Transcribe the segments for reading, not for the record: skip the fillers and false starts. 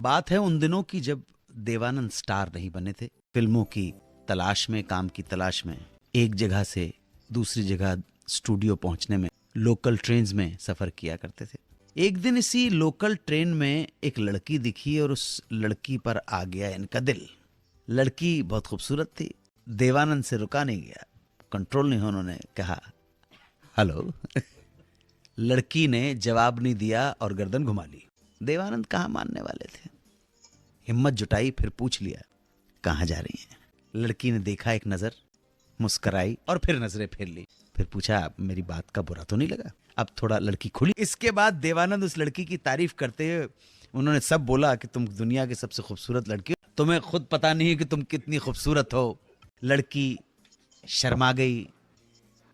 बात है उन दिनों की जब देवानंद स्टार नहीं बने थे। फिल्मों की तलाश में, काम की तलाश में, एक जगह से दूसरी जगह स्टूडियो पहुंचने में लोकल ट्रेन्स में सफर किया करते थे। एक दिन इसी लोकल ट्रेन में एक लड़की दिखी और उस लड़की पर आ गया इनका दिल। लड़की बहुत खूबसूरत थी। देवानंद से रुका नहीं गया, कंट्रोल नहीं, उन्होंने कहा हेलो। लड़की ने जवाब नहीं दिया और गर्दन घुमा ली। देवानंद कहाँ मानने वाले थे। हिम्मत जुटाई, फिर पूछ लिया कहाँ जा रही हैं। लड़की ने देखा एक नजर, मुस्कुराई और फिर नजरें फेर ली। फिर पूछा मेरी बात का बुरा तो नहीं लगा। अब थोड़ा लड़की खुली। इसके बाद देवानंद उस लड़की की तारीफ करते हुए उन्होंने सब बोला कि तुम दुनिया की सबसे खूबसूरत लड़की हो, तुम्हें खुद पता नहीं है कि तुम कितनी खूबसूरत हो। लड़की शर्मा गई।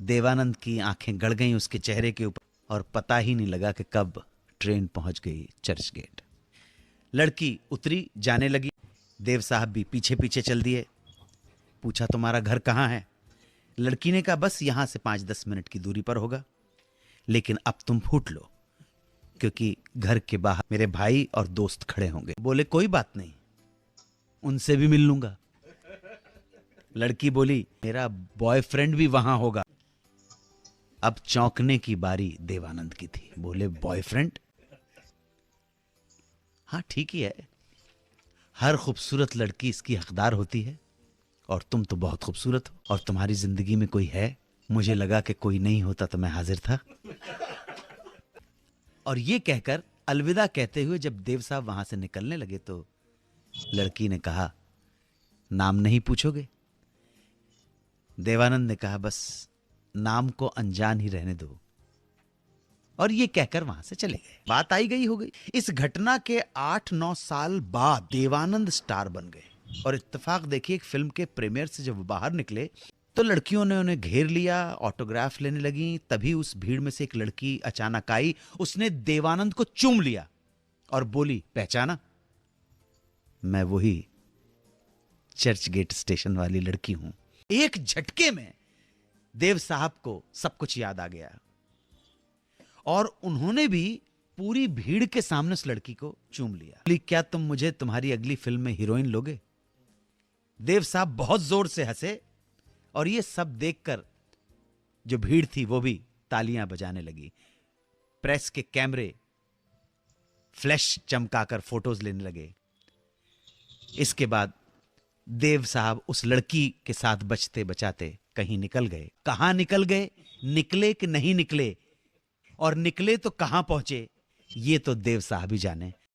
देवानंद की आंखें गड़ गईं उसके चेहरे के ऊपर और पता ही नहीं लगा कि कब ट्रेन पहुंच गई चर्च गेट। लड़की उतरी, जाने लगी। देव साहब भी पीछे पीछे चल दिए। पूछा तुम्हारा घर कहाँ है। लड़की ने कहा बस यहां से 5-10 मिनट की दूरी पर होगा, लेकिन अब तुम फूट लो क्योंकि घर के बाहर मेरे भाई और दोस्त खड़े होंगे। बोले कोई बात नहीं, उनसे भी मिल लूंगा। लड़की बोली मेरा बॉयफ्रेंड भी वहां होगा। अब चौंकने की बारी देवानंद की थी। बोले बॉयफ्रेंड? हाँ ठीक ही है, हर खूबसूरत लड़की इसकी हकदार होती है और तुम तो बहुत खूबसूरत हो और तुम्हारी जिंदगी में कोई है। मुझे लगा कि कोई नहीं होता तो मैं हाजिर था। और ये कहकर अलविदा कहते हुए जब देव साहब वहां से निकलने लगे तो लड़की ने कहा नाम नहीं पूछोगे। देवानंद ने कहा बस नाम को अनजान ही रहने दो, और ये कहकर वहां से चले गए। बात आई गई हो गई। इस घटना के 8-9 साल बाद देवानंद स्टार बन गए। और इत्तेफाक देखिए, एक फिल्म के प्रीमियर से जब बाहर निकले तो लड़कियों ने उन्हें घेर लिया, ऑटोग्राफ लेने लगी। तभी उस भीड़ में से एक लड़की अचानक आई, उसने देवानंद को चूम लिया और बोली पहचाना, मैं वही चर्च गेट स्टेशन वाली लड़की हूं। एक झटके में देव साहब को सब कुछ याद आ गया और उन्होंने भी पूरी भीड़ के सामने उस लड़की को चूम लिया। बोली क्या तुम मुझे तुम्हारी अगली फिल्म में हीरोइन लोगे? देव साहब बहुत जोर से हंसे और ये सब देखकर जो भीड़ थी वो भी तालियां बजाने लगी। प्रेस के कैमरे फ्लैश चमकाकर फोटोज लेने लगे। इसके बाद देव साहब उस लड़की के साथ बचते बचाते कहीं निकल गए। कहां निकल गए, निकले कि नहीं निकले, और निकले तो कहां पहुंचे, ये तो देव साहब ही जाने।